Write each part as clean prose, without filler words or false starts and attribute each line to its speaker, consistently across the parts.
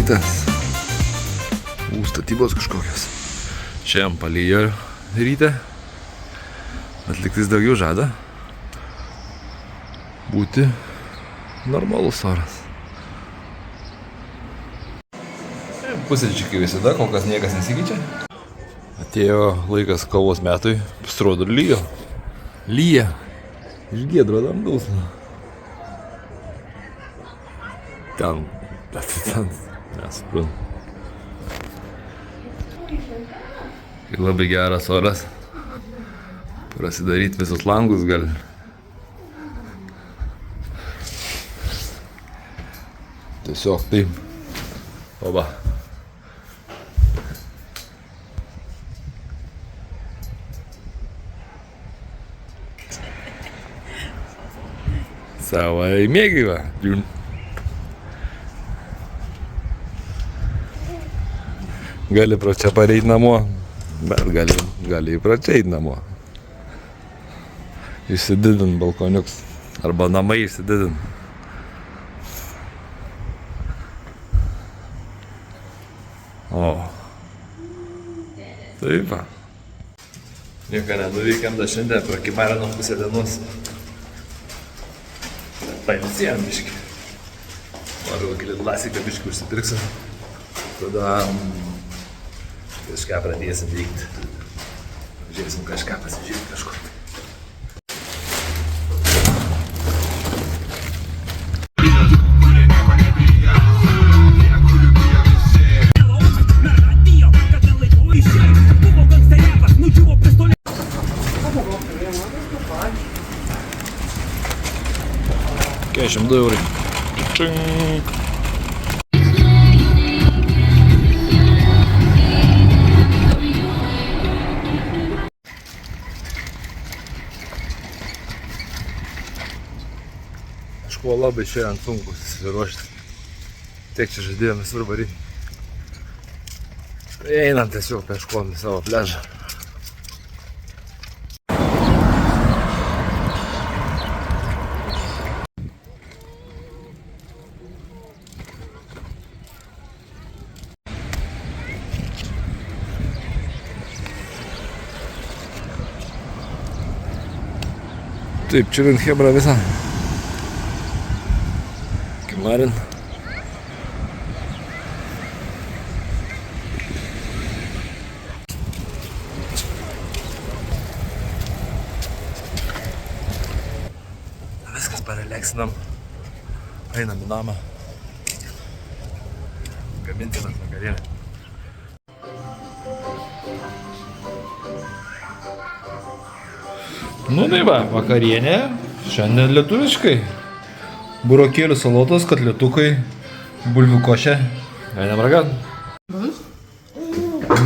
Speaker 1: rytas. Statybos kažkokios. Šiandien palyjo ryte. Atliktis daugiau žada būti normalus oras. Pusryčiai visada, kol kas niekas nesikeičia. Atėjo laikas kovos metui, pasirodo ir lyjo. Lyja. Iš giedro dangaus. Ten, nesuprantu. Kai labai geras oras, prasidaryti visus langus gali. Tiesiog taip. Oba. Savai mėgai va. Gali pro čia pareit namo, bet gali pro čia eit namo. Išsididint balkoniuks. Arba namai išsididint. O. Taip va. Nieko nenuveikėm, dar šiandien prakimarinom pusę dienos. Pailsėjom biškį. Noriu kokį klasiką biškį užsipirksim. Tada kažką pradėsim veikti. Žiūrėsim kažką, pasižiūrėsim kažko. €42. Čink. Kažkuo labai šiandien sunku susiruošti. Tiek čia žadėjom visur varyti. Einam tiesiog peškom į savo pliažą. Taip, čilint chebra visą. Kimarin. Viskas pareleksinam. Einam į namą. Gamintinas vakarienė. Nu tai va, vakarienė, šiandien lietuviškai. Burokėlių salotos, kotletukai, bulvių košė. Einam ragaut.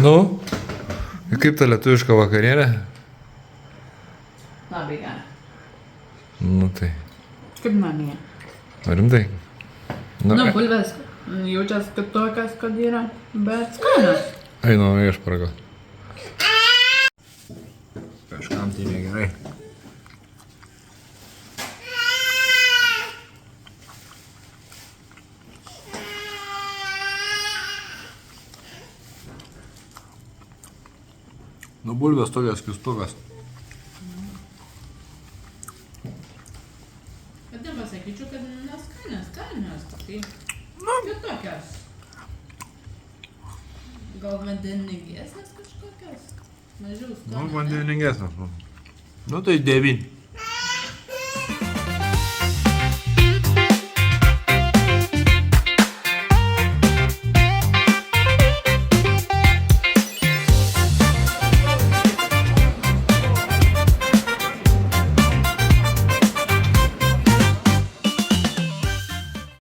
Speaker 1: Nu, kaip ta lietuviška vakarienė?
Speaker 2: Labai gera.
Speaker 1: Nu tai.
Speaker 2: Kaip namie.
Speaker 1: Rimtai?
Speaker 2: Nu, bulvės jaučias kitokias, kad yra, bet skanios.
Speaker 1: Einu, aš paragaut. Kažkam tai negerai. Nu, bulvės tokias kistukas.
Speaker 2: Bet nepasakyčiau, kad neskanios, skanios, tai kitokios. Gal vandeningesnės kažkokios? Mažiau skanios.
Speaker 1: Nu, vandeningesnės. Nu, tai 9.